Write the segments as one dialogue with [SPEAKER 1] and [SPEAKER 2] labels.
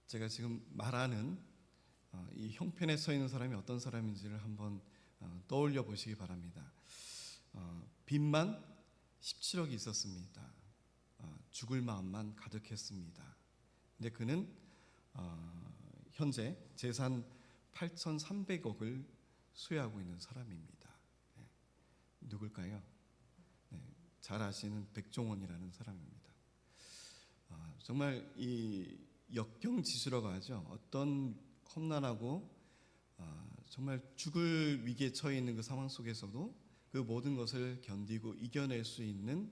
[SPEAKER 1] 제가 지금 말하는 이 형편에 서 있는 사람이 어떤 사람인지를 한번 떠올려 보시기 바랍니다. 빚만 17억이 있었습니다. 죽을 마음만 가득했습니다. 근데 그는 현재 재산 8,300억을 소유하고 있는 사람입니다. 누굴까요? 잘 아시는 백종원이라는 사람입니다. 정말 이 역경지수라고 하죠. 어떤 험난하고 정말 죽을 위기에 처해 있는 그 상황 속에서도 그 모든 것을 견디고 이겨낼 수 있는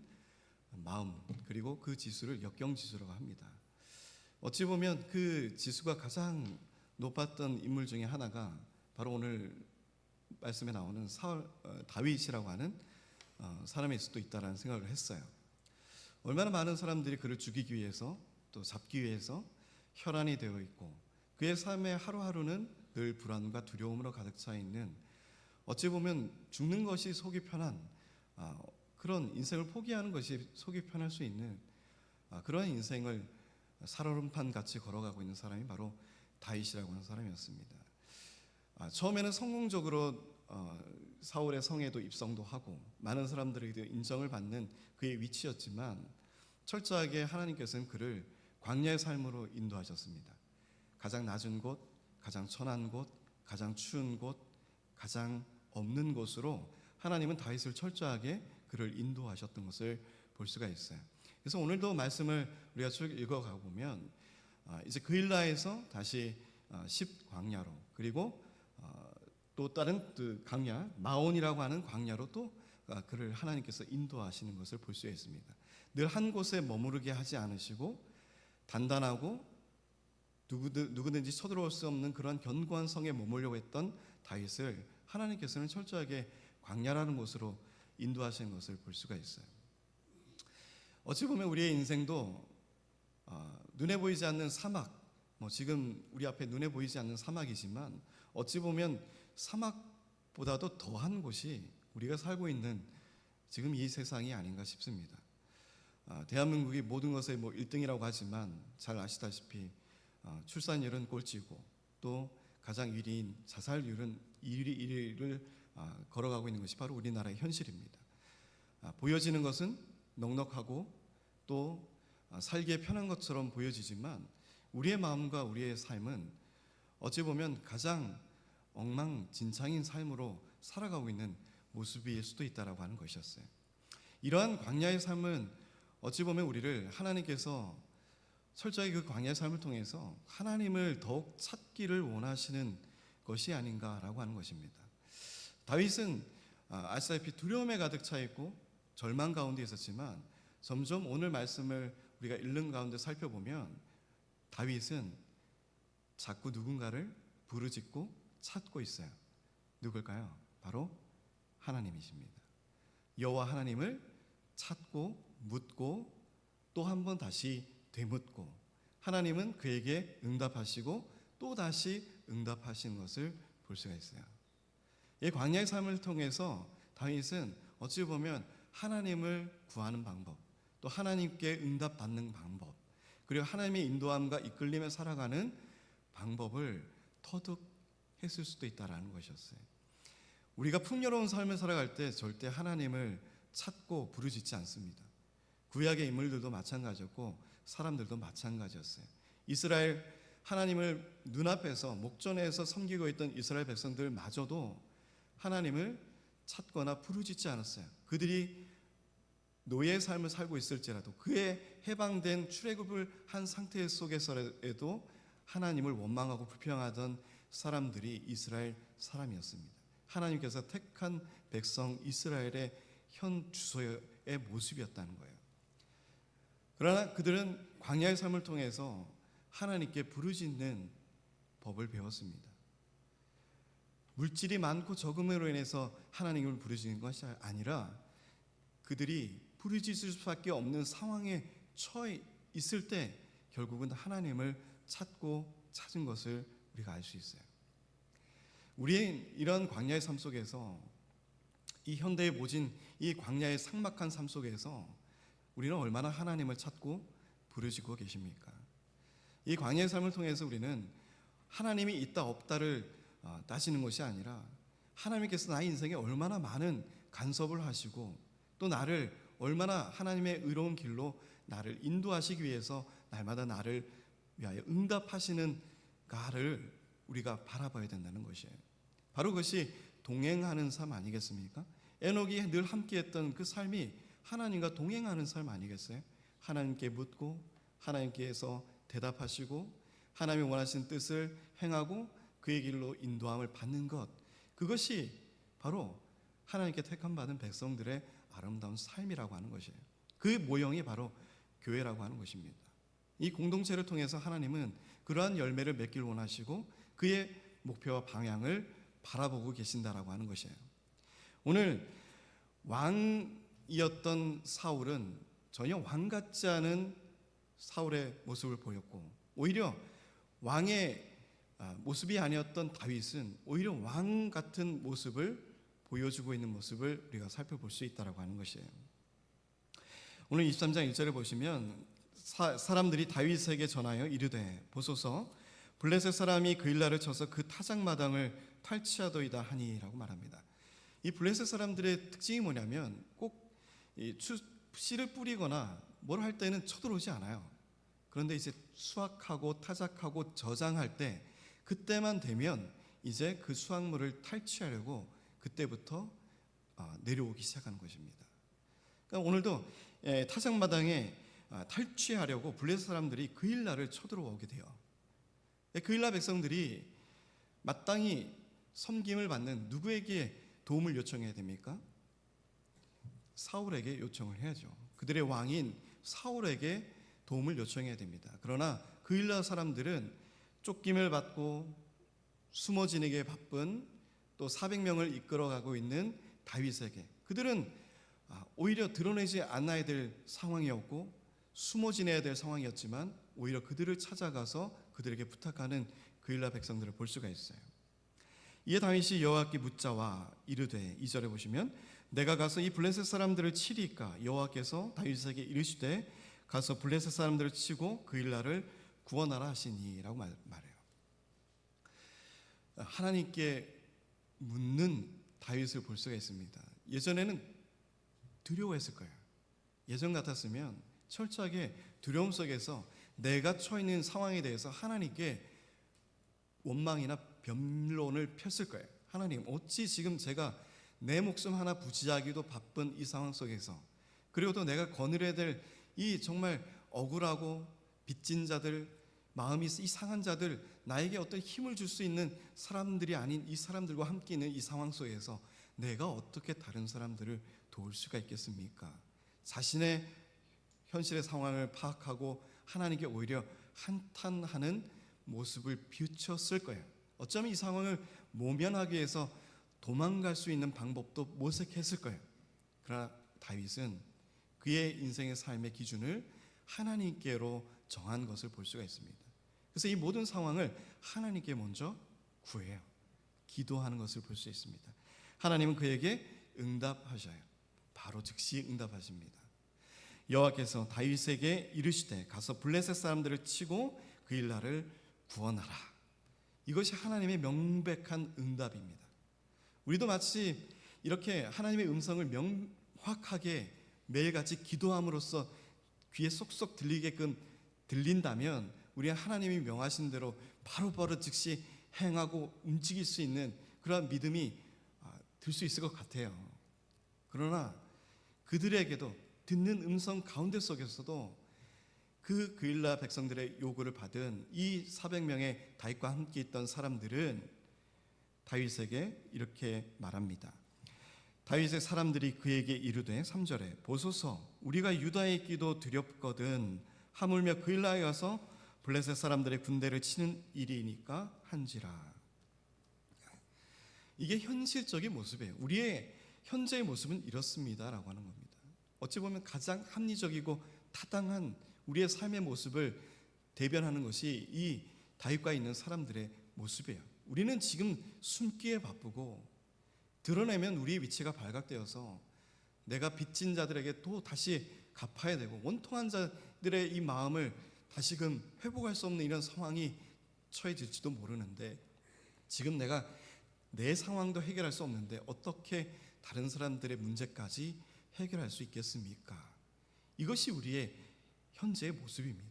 [SPEAKER 1] 마음, 그리고 그 지수를 역경지수라고 합니다. 어찌 보면 그 지수가 가장 높았던 인물 중에 하나가 바로 오늘 말씀에 나오는 다윗이라고 하는 사람일 수도 있다라는 생각을 했어요. 얼마나 많은 사람들이 그를 죽이기 위해서 또 잡기 위해서 혈안이 되어 있고 그의 삶의 하루하루는 늘 불안과 두려움으로 가득 차 있는, 어찌 보면 죽는 것이 속이 편한 그런 인생을 포기하는 것이 속이 편할 수 있는 그러한 인생을 살얼음판 같이 걸어가고 있는 사람이 바로 다윗이라고 하는 사람이었습니다. 처음에는 성공적으로 사울의 성에도 입성도 하고 많은 사람들에게 인정을 받는 그의 위치였지만 철저하게 하나님께서는 그를 광야의 삶으로 인도하셨습니다. 가장 낮은 곳, 가장 천한 곳, 가장 추운 곳, 가장 없는 곳으로 하나님은 다윗을 철저하게 그를 인도하셨던 것을 볼 수가 있어요. 그래서 오늘도 말씀을 우리가 쭉 읽어가 보면 이제 그일라에서 다시 10광야로, 그리고 또 다른 그 광야 마온이라고 하는 광야로 또 그를 하나님께서 인도하시는 것을 볼 수 있습니다. 늘 한 곳에 머무르게 하지 않으시고 단단하고 누구든지 쳐들어올 수 없는 그런 견고한 성에 머물려고 했던 다윗을 하나님께서는 철저하게 광야라는 곳으로 인도하시는 것을 볼 수가 있어요. 어찌 보면 우리의 인생도 눈에 보이지 않는 사막, 지금 우리 앞에 눈에 보이지 않는 사막이지만 어찌 보면 사막보다도 더한 곳이 우리가 살고 있는 지금 이 세상이 아닌가 싶습니다. 대한민국이 모든 것에 1등이라고 하지만 잘 아시다시피 출산율은 꼴찌고 또 가장 1위인 자살률은 1위를 걸어가고 있는 것이 바로 우리나라의 현실입니다. 보여지는 것은 넉넉하고 또 살기에 편한 것처럼 보여지지만 우리의 마음과 우리의 삶은 어찌 보면 가장 엉망진창인 삶으로 살아가고 있는 모습일 수도 있다라고 하는 것이었어요. 이러한 광야의 삶은 어찌 보면 우리를 하나님께서 철저히 그 광야의 삶을 통해서 하나님을 더욱 찾기를 원하시는 것이 아닌가라고 하는 것입니다. 다윗은 아시다시피 두려움에 가득 차 있고 절망 가운데 있었지만 점점 오늘 말씀을 우리가 읽는 가운데 살펴보면 다윗은 자꾸 누군가를 부르짖고 찾고 있어요. 누굴까요? 바로 하나님이십니다. 여호와 하나님을 찾고 묻고 또 한 번 다시 되묻고 하나님은 그에게 응답하시고 또 다시 응답하시는 것을 볼 수가 있어요. 이 광야의 삶을 통해서 다윗은 어찌 보면 하나님을 구하는 방법, 또 하나님께 응답받는 방법, 그리고 하나님의 인도함과 이끌림에 살아가는 방법을 터득했을 수도 있다라는 것이었어요. 우리가 풍요로운 삶을 살아갈 때 절대 하나님을 찾고 부르짖지 않습니다. 구약의 인물들도 마찬가지였고 사람들도 마찬가지였어요. 이스라엘 하나님을 눈앞에서 목전에서 섬기고 있던 이스라엘 백성들마저도 하나님을 찾거나 부르짖지 않았어요. 그들이 노예의 삶을 살고 있을지라도 그의 해방된 출애굽을 한 상태 속에서라도 하나님을 원망하고 불평하던 사람들이 이스라엘 사람이었습니다. 하나님께서 택한 백성 이스라엘의 현 주소의 모습이었다는 거예요. 그러나 그들은 광야의 삶을 통해서 하나님께 부르짖는 법을 배웠습니다. 물질이 많고 적음으로 인해서 하나님을 부르짖는 것이 아니라 그들이 부르짖을 수밖에 없는 상황에 처해 있을 때 결국은 하나님을 찾은 것을 우리가 알 수 있어요. 우리의 이런 광야의 삶 속에서, 이 현대에 모진 이 광야의 삭막한 삶 속에서 우리는 얼마나 하나님을 찾고 부르짖고 계십니까? 이 광야의 삶을 통해서 우리는 하나님이 있다 없다를 따지는 것이 아니라 하나님께서 나의 인생에 얼마나 많은 간섭을 하시고 또 나를 얼마나 하나님의 의로운 길로 나를 인도하시기 위해서 날마다 나를 위하여 응답하시는가를 우리가 바라봐야 된다는 것이에요. 바로 그것이 동행하는 삶 아니겠습니까? 에녹이 늘 함께했던 그 삶이 하나님과 동행하는 삶 아니겠어요? 하나님께 묻고 하나님께서 대답하시고 하나님이 원하시는 뜻을 행하고 그의 길로 인도함을 받는 것, 그것이 바로 하나님께 택함 받은 백성들의 아름다운 삶이라고 하는 것이에요. 그 모형이 바로 교회라고 하는 것입니다. 이 공동체를 통해서 하나님은 그러한 열매를 맺길 원하시고 그의 목표와 방향을 바라보고 계신다라고 하는 것이에요. 오늘 왕이었던 사울은 전혀 왕 같지 않은 사울의 모습을 보였고, 오히려 왕의 모습이 아니었던 다윗은 오히려 왕 같은 모습을 보여주고 있는 모습을 우리가 살펴볼 수 있다라고 하는 것이에요. 오늘 23장 1절에 보시면 사람들이 다윗에게 전하여 이르되 보소서 블레셋 사람이 그 일날을 쳐서 그 타작마당을 탈취하더이다 하니라고 말합니다. 이 블레셋 사람들의 특징이 뭐냐면 꼭 씨를 뿌리거나 뭘 할 때는 쳐들어오지 않아요. 그런데 이제 수확하고 타작하고 저장할 때 그때만 되면 이제 그 수확물을 탈취하려고 그때부터 내려오기 시작하는 것입니다. 그러니까 오늘도 타작마당에 탈취하려고 블레셋 사람들이 그 일날을 쳐들어오게 돼요. 그 일날 백성들이 마땅히 섬김을 받는 누구에게 도움을 요청해야 됩니까? 사울에게 요청을 해야죠. 그들의 왕인 사울에게 도움을 요청해야 됩니다. 그러나 그 일날 사람들은 쫓김을 받고 숨어 지내기에 바쁜 또 400명을 이끌어가고 있는 다윗에게, 그들은 오히려 드러내지 않아야 될 상황이었고 숨어 지내야 될 상황이었지만 오히려 그들을 찾아가서 그들에게 부탁하는 그 일날 백성들을 볼 수가 있어요. 이에 다윗이 여호와께 묻자와 이르되, 2절에 보시면 내가 가서 이 블레셋 사람들을 치리까? 여호와께서 다윗에게 이르시되 가서 블레셋 사람들을 치고 그 일날을 구원하라 하시니라고 말해요. 하나님께 묻는 다윗을 볼 수가 있습니다. 예전에는 두려워했을 거예요. 예전 같았으면 철저하게 두려움 속에서 내가 처해 있는 상황에 대해서 하나님께 원망이나 변론을 폈을 거예요. 하나님, 어찌 지금 제가 내 목숨 하나 부지하기도 바쁜 이 상황 속에서, 그리고 또 내가 거느려야 될 이 정말 억울하고 빚진 자들, 마음이 이 상한 자들, 나에게 어떤 힘을 줄 수 있는 사람들이 아닌 이 사람들과 함께 있는 이 상황 속에서 내가 어떻게 다른 사람들을 도울 수가 있겠습니까? 자신의 현실의 상황을 파악하고 하나님께 오히려 한탄하는 모습을 비추었을 거예요. 어쩌면 이 상황을 모면하기 위해서 도망갈 수 있는 방법도 모색했을 거예요. 그러나 다윗은 그의 인생의 삶의 기준을 하나님께로 정한 것을 볼 수가 있습니다. 그래서 이 모든 상황을 하나님께 먼저 구해요. 기도하는 것을 볼 수 있습니다. 하나님은 그에게 응답하셔요. 바로 즉시 응답하십니다. 여호와께서 다윗에게 이르시되 가서 블레셋 사람들을 치고 그 일날을 구원하라. 이것이 하나님의 명백한 응답입니다. 우리도 마치 이렇게 하나님의 음성을 명확하게 매일같이 기도함으로써 귀에 쏙쏙 들리게끔 들린다면 우리는 하나님이 명하신 대로 바로바로 즉시 행하고 움직일 수 있는 그러한 믿음이 들 수 있을 것 같아요. 그러나 그들에게도 듣는 음성 가운데 속에서도 그 일날 백성들의 요구를 받은 이 400명의 다윗과 함께 있던 사람들은 다윗에게 이렇게 말합니다. 다윗의 사람들이 그에게 이르되 3절에 보소서 우리가 유다에 있기도 두렵거든 하물며 그 일날에 가서 블레셋 사람들의 군대를 치는 일이니까 한지라. 이게 현실적인 모습이에요. 우리의 현재의 모습은 이렇습니다라고 하는 겁니다. 어찌 보면 가장 합리적이고 타당한 우리의 삶의 모습을 대변하는 것이 이 다윗과 있는 사람들의 모습이에요. 우리는 지금 숨기에 바쁘고 드러내면 우리의 위치가 발각되어서 내가 빚진 자들에게 또 다시 갚아야 되고 원통한 자들의 이 마음을 다시금 회복할 수 없는 이런 상황이 처해질지도 모르는데, 지금 내가 내 상황도 해결할 수 없는데 어떻게 다른 사람들의 문제까지 해결할 수 있겠습니까? 이것이 우리의 현재의 모습입니다.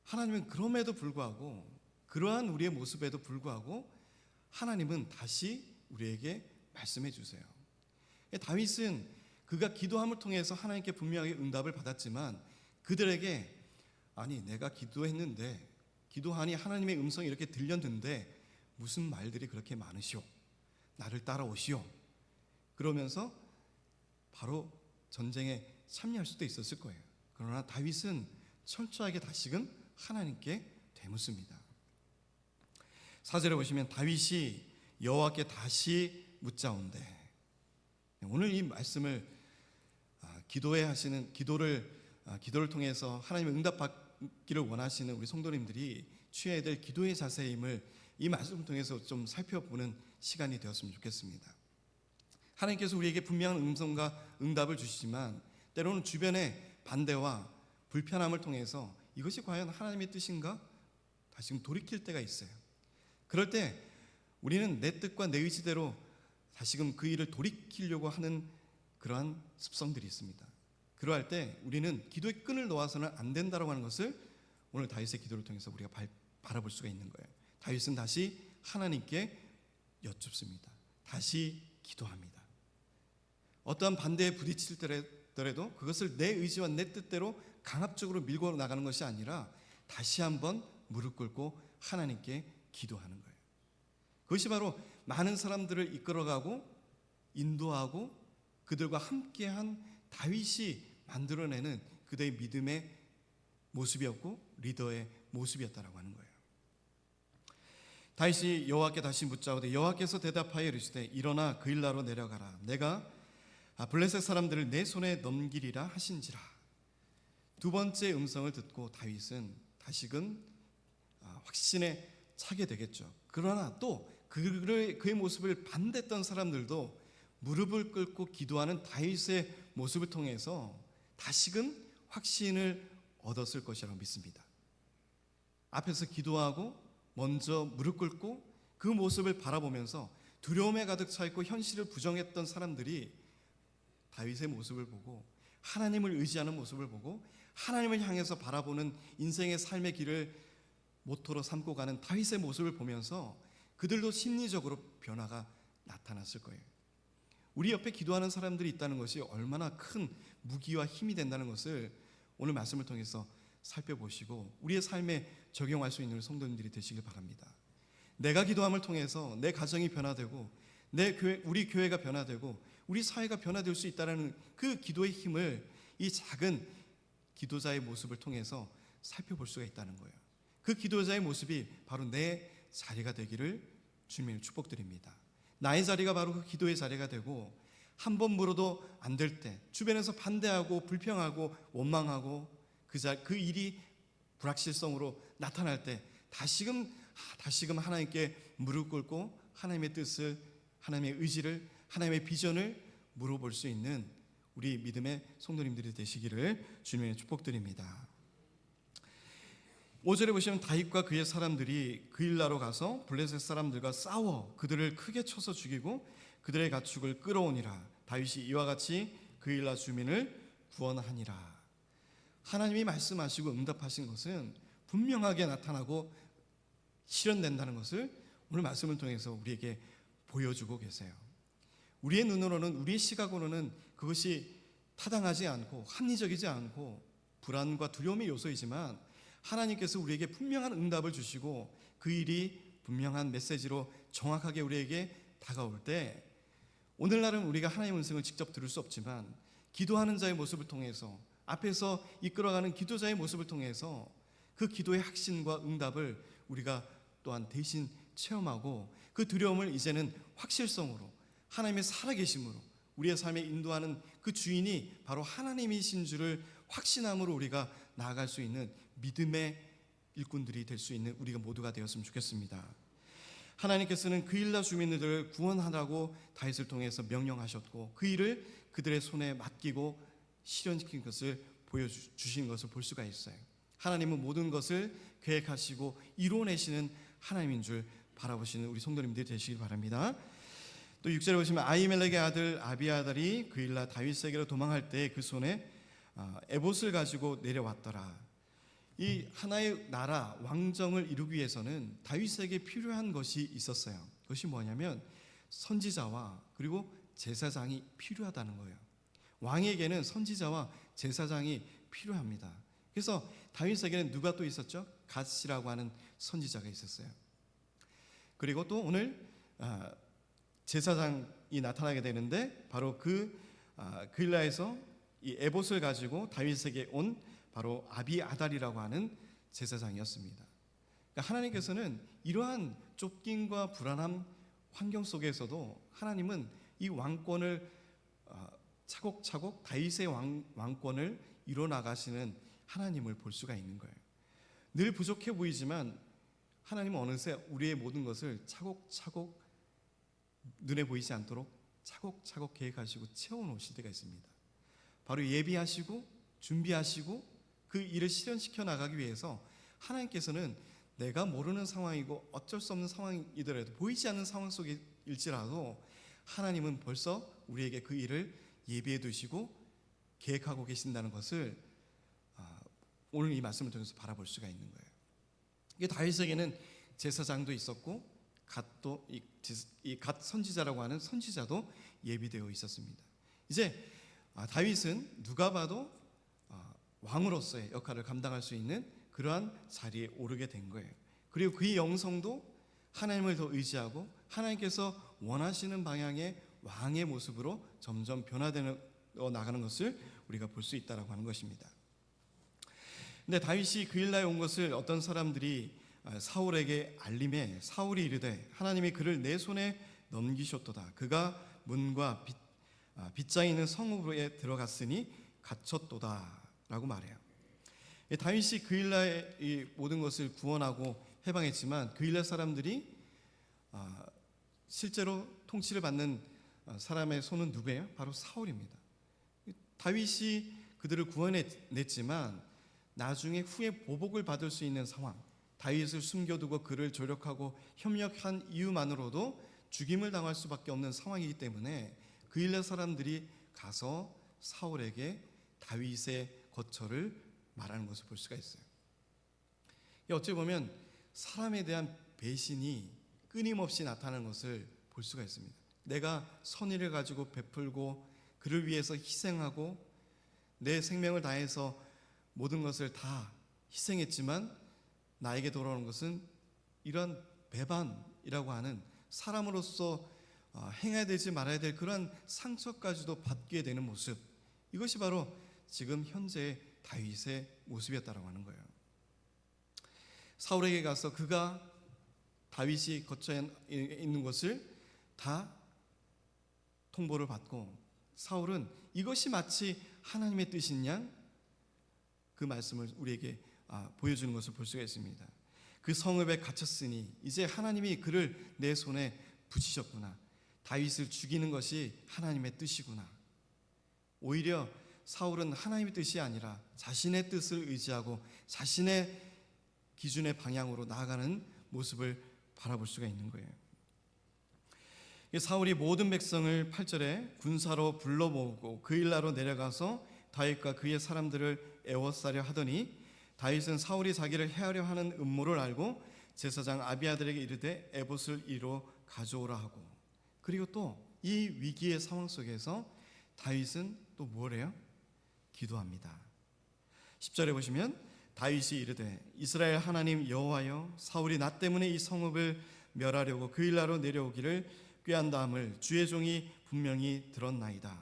[SPEAKER 1] 하나님은 그럼에도 불구하고, 그러한 우리의 모습에도 불구하고 하나님은 다시 우리에게 말씀해 주세요. 다윗은 그가 기도함을 통해서 하나님께 분명하게 응답을 받았지만, 그들에게 아니 내가 기도했는데, 기도하니 하나님의 음성이 이렇게 들렸는데 무슨 말들이 그렇게 많으시오? 나를 따라오시오. 그러면서 바로 전쟁에 참여할 수도 있었을 거예요. 그러나 다윗은 철저하게 다시금 하나님께 되묻습니다. 4절에 보시면 다윗이 여호와께 다시 묻자온대. 오늘 이 말씀을 기도를 통해서 하나님의 응답받기를 원하시는 우리 성도님들이 취해야 될 기도의 자세임을 이 말씀을 통해서 좀 살펴보는 시간이 되었으면 좋겠습니다. 하나님께서 우리에게 분명한 음성과 응답을 주시지만 때로는 주변의 반대와 불편함을 통해서 이것이 과연 하나님의 뜻인가? 다시금 돌이킬 때가 있어요. 그럴 때 우리는 내 뜻과 내 의지대로 다시금 그 일을 돌이키려고 하는 그러한 습성들이 있습니다. 그러할 때 우리는 기도의 끈을 놓아서는 안 된다고 하는 것을 오늘 다윗의 기도를 통해서 우리가 바라볼 수가 있는 거예요. 다윗은 다시 하나님께 여쭙습니다. 다시 기도합니다. 어떠한 반대에 부딪히더라도 그것을 내 의지와 내 뜻대로 강압적으로 밀고 나가는 것이 아니라 다시 한번 무릎 꿇고 하나님께 기도하는 거예요. 그것이 바로 많은 사람들을 이끌어가고 인도하고 그들과 함께한 다윗이 만들어내는 그들의 믿음의 모습이었고 리더의 모습이었다라고 하는 거예요. 다윗이 여호와께 다시 묻자오되 여호와께서 대답하여 이르시되 일어나 그일라로 내려가라. 내가 블레셋 사람들을 내 손에 넘기리라 하신지라. 두 번째 음성을 듣고 다윗은 다시금 확신에 차게 되겠죠. 그러나 또 그의 모습을 반대했던 사람들도 무릎을 꿇고 기도하는 다윗의 모습을 통해서 다시금 확신을 얻었을 것이라고 믿습니다. 앞에서 기도하고 먼저 무릎 꿇고 그 모습을 바라보면서 두려움에 가득 차 있고 현실을 부정했던 사람들이 다윗의 모습을 보고 하나님을 의지하는 모습을 보고 하나님을 향해서 바라보는 인생의 삶의 길을 모토로 삼고 가는 다윗의 모습을 보면서 그들도 심리적으로 변화가 나타났을 거예요. 우리 옆에 기도하는 사람들이 있다는 것이 얼마나 큰 무기와 힘이 된다는 것을 오늘 말씀을 통해서 살펴보시고 우리의 삶에 적용할 수 있는 성도님들이 되시길 바랍니다. 내가 기도함을 통해서 내 가정이 변화되고 우리 교회가 변화되고 우리 사회가 변화될 수 있다는 그 기도의 힘을 이 작은 기도자의 모습을 통해서 살펴볼 수가 있다는 거예요. 그 기도자의 모습이 바로 내 자리가 되기를 주님을 축복드립니다. 나의 자리가 바로 그 기도의 자리가 되고 한 번 물어도 안 될 때 주변에서 반대하고 불평하고 원망하고 그 일이 불확실성으로 나타날 때 다시금 하나님께 무릎 꿇고 하나님의 뜻을, 하나님의 의지를, 하나님의 비전을 물어볼 수 있는 우리 믿음의 성도님들이 되시기를 주님의 축복드립니다. 5절에 보시면 다윗과 그의 사람들이 그일라로 가서 블레셋 사람들과 싸워 그들을 크게 쳐서 죽이고 그들의 가축을 끌어오니라. 다윗이 이와 같이 그일라 주민을 구원하니라. 하나님이 말씀하시고 응답하신 것은 분명하게 나타나고 실현된다는 것을 오늘 말씀을 통해서 우리에게 보여주고 계세요. 우리의 눈으로는, 우리의 시각으로는 그것이 타당하지 않고 합리적이지 않고 불안과 두려움의 요소이지만 하나님께서 우리에게 분명한 응답을 주시고 그 일이 분명한 메시지로 정확하게 우리에게 다가올 때 오늘날은 우리가 하나님의 음성을 직접 들을 수 없지만 기도하는 자의 모습을 통해서 앞에서 이끌어가는 기도자의 모습을 통해서 그 기도의 확신과 응답을 우리가 또한 대신 체험하고 그 두려움을 이제는 확실성으로 하나님의 살아계심으로 우리의 삶에 인도하는 그 주인이 바로 하나님이신 줄을 확신함으로 우리가 나아갈 수 있는 믿음의 일꾼들이 될 수 있는 우리가 모두가 되었으면 좋겠습니다. 하나님께서는 그일라 주민들을 구원하라고 다윗을 통해서 명령하셨고 그 일을 그들의 손에 맡기고 실현시킨 것을 보여주신 것을 볼 수가 있어요. 하나님은 모든 것을 계획하시고 이루어내시는 하나님인 줄 바라보시는 우리 성도님들이 되시길 바랍니다. 또 6절에 보시면 아히멜렉의 아들 아비아달이 그일라 다윗에게로 도망할 때 그 손에 에봇을 가지고 내려왔더라. 이 하나의 나라 왕정을 이루기 위해서는 다윗에게 필요한 것이 있었어요. 그것이 뭐냐면 선지자와 그리고 제사장이 필요하다는 거예요. 왕에게는 선지자와 제사장이 필요합니다. 그래서 다윗에게는 누가 또 있었죠? 갓이라고 하는 선지자가 있었어요. 그리고 또 오늘 제사장이 나타나게 되는데 바로 그일라에서 이 에봇을 가지고 다윗에게 온 바로 아비아달이라고 하는 제사장이었습니다. 그러니까 하나님께서는 이러한 쫓김과 불안한 환경 속에서도 하나님은 이 왕권을 차곡차곡 다윗의 왕권을 이뤄나가시는 하나님을 볼 수가 있는 거예요. 늘 부족해 보이지만 하나님은 어느새 우리의 모든 것을 차곡차곡 눈에 보이지 않도록 차곡차곡 계획하시고 채워놓으실 때가 있습니다. 바로 예비하시고 준비하시고 그 일을 실현시켜 나가기 위해서 하나님께서는 내가 모르는 상황이고 어쩔 수 없는 상황이더라도 보이지 않는 상황 속일지라도 하나님은 벌써 우리에게 그 일을 예비해 두시고 계획하고 계신다는 것을 오늘 이 말씀을 통해서 바라볼 수가 있는 거예요. 이게 다윗에게는 제사장도 있었고 갓도 이 갓 선지자라고 하는 선지자도 예비되어 있었습니다. 이제 다윗은 누가 봐도 왕으로서의 역할을 감당할 수 있는 그러한 자리에 오르게 된 거예요. 그리고 그의 영성도 하나님을 더 의지하고 하나님께서 원하시는 방향의 왕의 모습으로 점점 변화되어 나가는 것을 우리가 볼 수 있다라고 하는 것입니다. 근데 다윗이 그일라에 온 것을 어떤 사람들이 사울에게 알림해 사울이 이르되 하나님이 그를 내 손에 넘기셨도다. 그가 문과 빗장이 있는 성읍에 들어갔으니 갇혔도다라고 말해요. 다윗이 그일라의 이 모든 것을 구원하고 해방했지만 그일라 사람들이 실제로 통치를 받는 사람의 손은 누구예요? 바로 사울입니다. 다윗이 그들을 구원해냈지만 나중에 후에 보복을 받을 수 있는 상황, 다윗을 숨겨두고 그를 조력하고 협력한 이유만으로도 죽임을 당할 수밖에 없는 상황이기 때문에 그일라 사람들이 가서 사울에게 다윗의 거처를 말하는 것을 볼 수가 있어요. 어찌 보면 사람에 대한 배신이 끊임없이 나타나는 것을 볼 수가 있습니다. 내가 선의를 가지고 베풀고 그를 위해서 희생하고 내 생명을 다해서 모든 것을 다 희생했지만 나에게 돌아오는 것은 이러한 배반이라고 하는 사람으로서 행해야 되지 말아야 될 그러한 상처까지도 받게 되는 모습, 이것이 바로 지금 현재의 다윗의 모습이었다라고 하는 거예요. 사울에게 가서 그가 다윗이 거처에 있는 것을 다 통보를 받고 사울은 이것이 마치 하나님의 뜻인 양 그 말씀을 우리에게 보여주는 것을 볼 수가 있습니다. 그 성읍에 갇혔으니 이제 하나님이 그를 내 손에 붙이셨구나. 다윗을 죽이는 것이 하나님의 뜻이구나. 오히려 사울은 하나님의 뜻이 아니라 자신의 뜻을 의지하고 자신의 기준의 방향으로 나아가는 모습을 바라볼 수가 있는 거예요. 사울이 모든 백성을 8절에 군사로 불러 모으고 그일라로 내려가서 다윗과 그의 사람들을 애워싸려 하더니 다윗은 사울이 자기를 해하려 하는 음모를 알고 제사장 아비아들에게 이르되 에봇을 이리로 가져오라 하고, 그리고 또 이 위기의 상황 속에서 다윗은 또 뭘 해요? 기도합니다. 10절에 보시면 다윗이 이르되 이스라엘 하나님 여호와여, 사울이 나 때문에 이 성읍을 멸하려고 그일라로 내려오기를 꾀한다함을 주의 종이 분명히 들었나이다.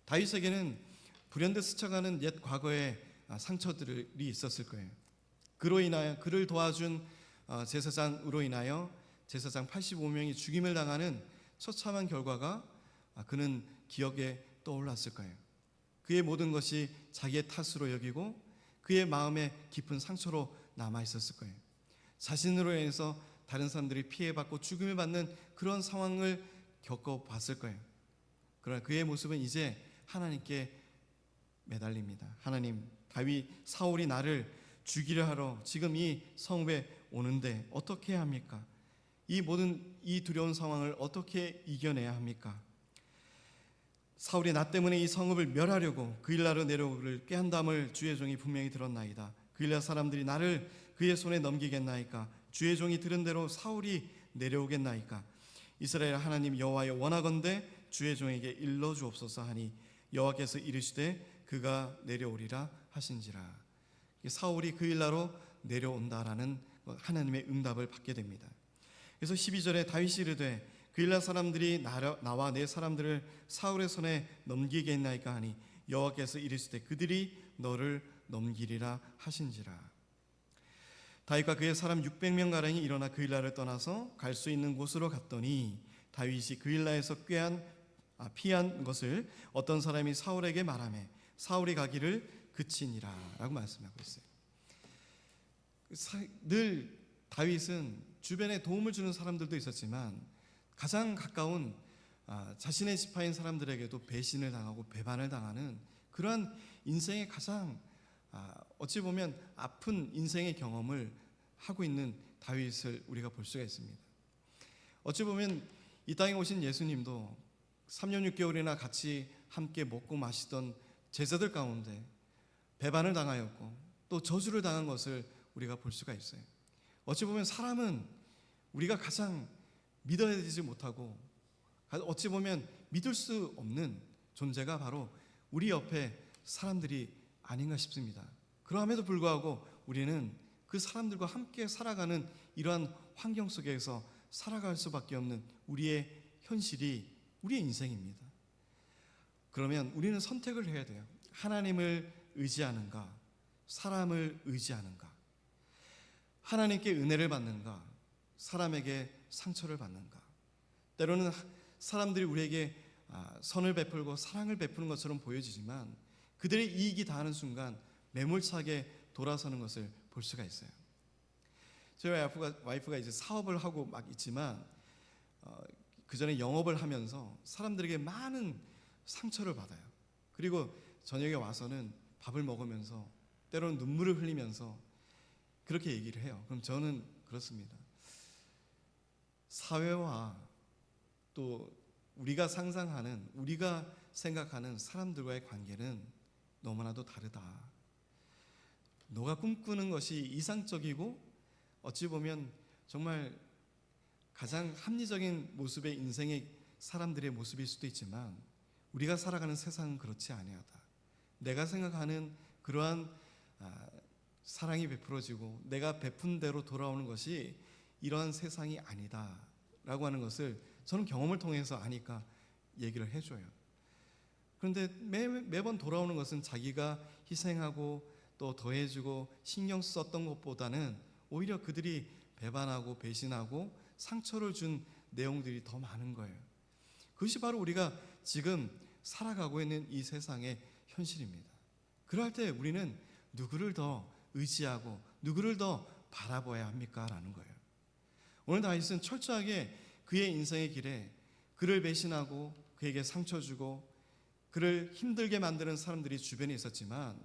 [SPEAKER 1] 다윗에게는 불현듯 스쳐가는 옛 과거의 상처들이 있었을 거예요. 그로 인하여 그를 도와준 제사장으로 인하여 제사장 85명이 죽임을 당하는 처참한 결과가 그는 기억에 떠올랐을 거예요. 그의 모든 것이 자기의 탓으로 여기고 그의 마음에 깊은 상처로 남아 있었을 거예요. 자신으로 인해서 다른 사람들이 피해받고 죽임을 받는 그런 상황을 겪어봤을 거예요. 그러나 그의 모습은 이제 하나님께 매달립니다. 하나님, 다윗 사울이 나를 죽이려 하러 지금 이 성읍에 오는데 어떻게 해야 합니까? 이 모든 이 두려운 상황을 어떻게 이겨내야 합니까? 사울이 나 때문에 이 성읍을 멸하려고 그일라로 내려오기를 꾀한 담을 주의 종이 분명히 들었나이다. 그일라 사람들이 나를 그의 손에 넘기겠나이까? 주의 종이 들은 대로 사울이 내려오겠나이까? 이스라엘 하나님 여호와여, 원하건대 주의 종에게 일러 주옵소서 하니 여호와께서 이르시되 그가 내려오리라 하신지라. 사울이 그일라로 내려온다라는 하나님의 응답을 받게 됩니다. 그래서 12절에 다윗이 이르되 그일라 사람들이 나와 내 사람들을 사울의 손에 넘기겠나이까 하니 여호와께서 이르시되 그들이 너를 넘기리라 하신지라. 다윗과 그의 사람 600명 가량이 일어나 그일라를 떠나서 갈 수 있는 곳으로 갔더니 다윗이 그일라에서 피한 것을 어떤 사람이 사울에게 말하매 사울이 가기를 그치니라 라고 말씀하고 있어요. 늘 다윗은 주변에 도움을 주는 사람들도 있었지만 가장 가까운 자신의 지파인 사람들에게도 배신을 당하고 배반을 당하는 그러한 인생의 가장 어찌 보면 아픈 인생의 경험을 하고 있는 다윗을 우리가 볼 수가 있습니다. 어찌 보면 이 땅에 오신 예수님도 3년 6개월이나 같이 함께 먹고 마시던 제자들 가운데 배반을 당하였고 또 저주를 당한 것을 우리가 볼 수가 있어요. 어찌 보면 사람은 우리가 가장 믿어야 되지 못하고 어찌 보면 믿을 수 없는 존재가 바로 우리 옆에 사람들이 아닌가 싶습니다. 그럼에도 불구하고 우리는 그 사람들과 함께 살아가는 이러한 환경 속에서 살아갈 수밖에 없는 우리의 현실이 우리의 인생입니다. 그러면 우리는 선택을 해야 돼요. 하나님을 의지하는가, 사람을 의지하는가, 하나님께 은혜를 받는가, 사람에게 상처를 받는가. 때로는 사람들이 우리에게 선을 베풀고 사랑을 베푸는 것처럼 보여지지만 그들의 이익이 닿는 순간 매몰차게 돌아서는 것을 볼 수가 있어요. 저희 와이프가 이제 사업을 하고 막 있지만 그 전에 영업을 하면서 사람들에게 많은 상처를 받아요. 그리고 저녁에 와서는 밥을 먹으면서 때로는 눈물을 흘리면서 그렇게 얘기를 해요. 그럼 저는 그렇습니다. 사회와 또 우리가 상상하는, 우리가 생각하는 사람들과의 관계는 너무나도 다르다. 너가 꿈꾸는 것이 이상적이고 어찌 보면 정말 가장 합리적인 모습의 인생의 사람들의 모습일 수도 있지만 우리가 살아가는 세상은 그렇지 아니하다. 내가 생각하는 그러한 사랑이 베풀어지고 내가 베푼 대로 돌아오는 것이 이러한 세상이 아니다라고 하는 것을 저는 경험을 통해서 아니까 얘기를 해줘요. 그런데 매번 돌아오는 것은 자기가 희생하고 또 더해주고 신경 썼던 것보다는 오히려 그들이 배반하고 배신하고 상처를 준 내용들이 더 많은 거예요. 그것이 바로 우리가 지금 살아가고 있는 이 세상의 현실입니다. 그럴 때 우리는 누구를 더 의지하고 누구를 더 바라봐야 합니까? 라는 거예요. 오늘 다윗은 철저하게 그의 인생의 길에 그를 배신하고 그에게 상처 주고 그를 힘들게 만드는 사람들이 주변에 있었지만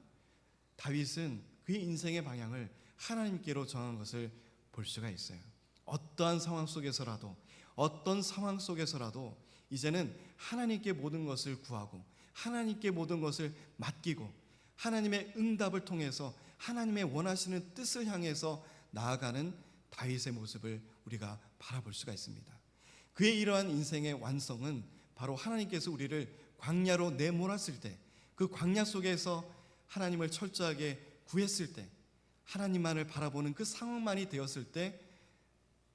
[SPEAKER 1] 다윗은 그의 인생의 방향을 하나님께로 정한 것을 볼 수가 있어요. 어떠한 상황 속에서라도 어떤 상황 속에서라도 이제는 하나님께 모든 것을 구하고 하나님께 모든 것을 맡기고 하나님의 응답을 통해서 하나님의 원하시는 뜻을 향해서 나아가는 다윗의 모습을 우리가 바라볼 수가 있습니다. 그의 이러한 인생의 완성은 바로 하나님께서 우리를 광야로 내몰았을 때, 그 광야 속에서 하나님을 철저하게 구했을 때, 하나님만을 바라보는 그 상황만이 되었을 때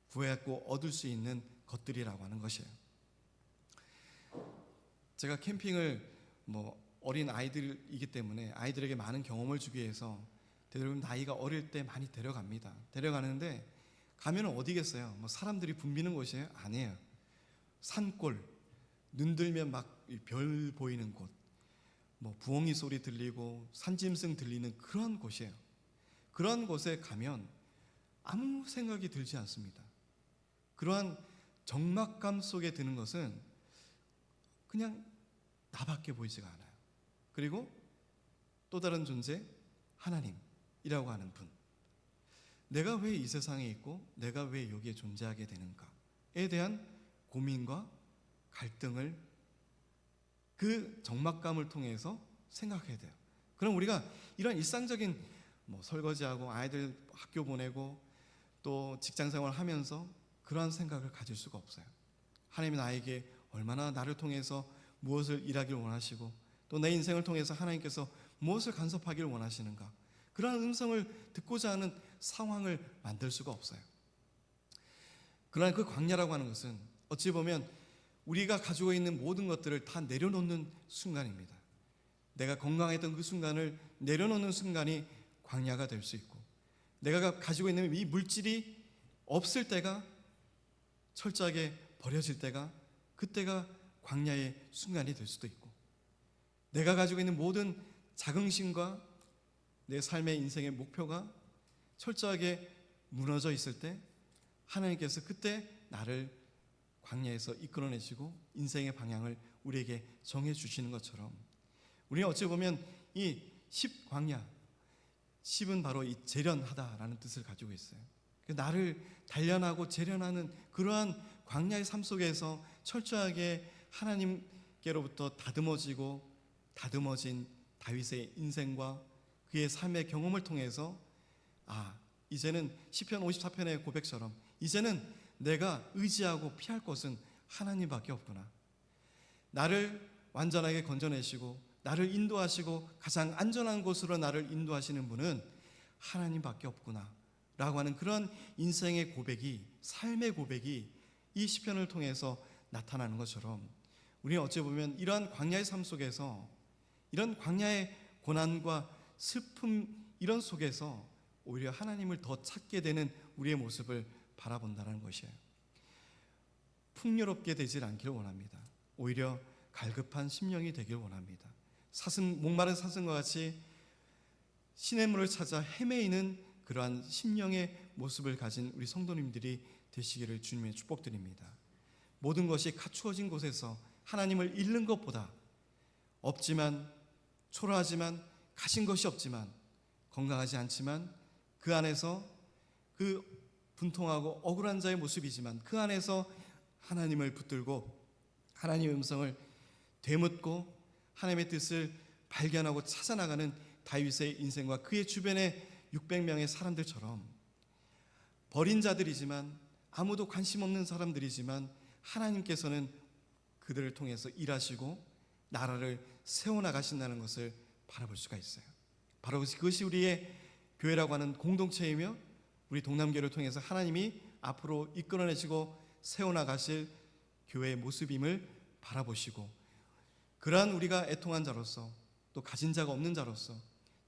[SPEAKER 1] 구했고 얻을 수 있는 것들이라고 하는 것이에요. 제가 캠핑을 어린 아이들이기 때문에 아이들에게 많은 경험을 주기 위해서 되도록 나이가 어릴 때 많이 데려갑니다. 데려가는데 가면 어디겠어요? 사람들이 붐비는 곳이에요? 아니에요. 산골, 눈 들면 막 별 보이는 곳, 부엉이 소리 들리고 산짐승 들리는 그런 곳이에요. 그런 곳에 가면 아무 생각이 들지 않습니다. 그러한 적막감 속에 드는 것은 그냥 나밖에 보이지가 않아요. 그리고 또 다른 존재, 하나님이라고 하는 분, 내가 왜 이 세상에 있고 내가 왜 여기에 존재하게 되는가에 대한 고민과 갈등을 그 적막감을 통해서 생각해야 돼요. 그럼 우리가 이런 일상적인 설거지하고 아이들 학교 보내고 또 직장생활 하면서 그러한 생각을 가질 수가 없어요. 하나님이 나에게 얼마나 나를 통해서 무엇을 일하길 원하시고 또 내 인생을 통해서 하나님께서 무엇을 간섭하길 원하시는가, 그러한 음성을 듣고자 하는 상황을 만들 수가 없어요. 그러나 그 광야라고 하는 것은 어찌 보면 우리가 가지고 있는 모든 것들을 다 내려놓는 순간입니다. 내가 건강했던 그 순간을 내려놓는 순간이 광야가 될 수 있고, 내가 가지고 있는 이 물질이 없을 때가, 철저하게 버려질 때가, 그때가 광야의 순간이 될 수도 있고, 내가 가지고 있는 모든 자긍심과 내 삶의 인생의 목표가 철저하게 무너져 있을 때 하나님께서 그때 나를 광야에서 이끌어내시고 인생의 방향을 우리에게 정해 주시는 것처럼, 우리는 어찌 보면 이 10광야, 10은 바로 이 재련하다라는 뜻을 가지고 있어요. 나를 단련하고 재련하는 그러한 광야의 삶 속에서 철저하게 하나님께로부터 다듬어진 다윗의 인생과 그의 삶의 경험을 통해서 이제는 시편 54편의 고백처럼 이제는 내가 의지하고 피할 것은 하나님밖에 없구나. 나를 완전하게 건져내시고 나를 인도하시고 가장 안전한 곳으로 나를 인도하시는 분은 하나님밖에 없구나 라고 하는 그런 인생의 고백이, 삶의 고백이 이 시편을 통해서 나타나는 것처럼, 우리는 어찌 보면 이러한 광야의 삶 속에서, 이런 광야의 고난과 슬픔 이런 속에서 오히려 하나님을 더 찾게 되는 우리의 모습을 바라본다는 것이에요. 풍요롭게 되질 않기를 원합니다. 오히려 갈급한 심령이 되길 원합니다. 목마른 사슴과 같이 시냇물을 찾아 헤매이는 그러한 심령의 모습을 가진 우리 성도님들이 되시기를 주님의 축복드립니다. 모든 것이 갖추어진 곳에서 하나님을 잃는 것보다, 없지만 초라하지만 가진 것이 없지만 건강하지 않지만 그 안에서 그 분통하고 억울한 자의 모습이지만 그 안에서 하나님을 붙들고 하나님의 음성을 되묻고 하나님의 뜻을 발견하고 찾아나가는 다윗의 인생과 그의 주변의 600명의 사람들처럼, 버린 자들이지만 아무도 관심 없는 사람들이지만 하나님께서는 그들을 통해서 일하시고 나라를 세워나가신다는 것을 바라볼 수가 있어요. 바로 그것이 우리의 교회라고 하는 공동체이며 우리 동남교회를 통해서 하나님이 앞으로 이끌어내시고 세워나가실 교회의 모습임을 바라보시고, 그러한 우리가 애통한 자로서, 또 가진 자가 없는 자로서,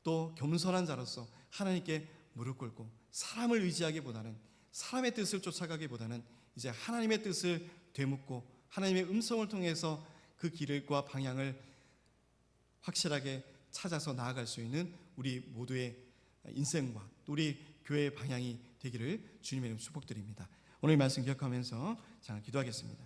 [SPEAKER 1] 또 겸손한 자로서 하나님께 무릎 꿇고 사람을 의지하기보다는, 사람의 뜻을 쫓아가기보다는 이제 하나님의 뜻을 되묻고 하나님의 음성을 통해서 그 길과 방향을 확실하게 찾아서 나아갈 수 있는 우리 모두의 인생과 또 우리 교회의 방향이 되기를 주님의 이름으로 축복드립니다. 오늘 이 말씀 기억하면서 기도하겠습니다.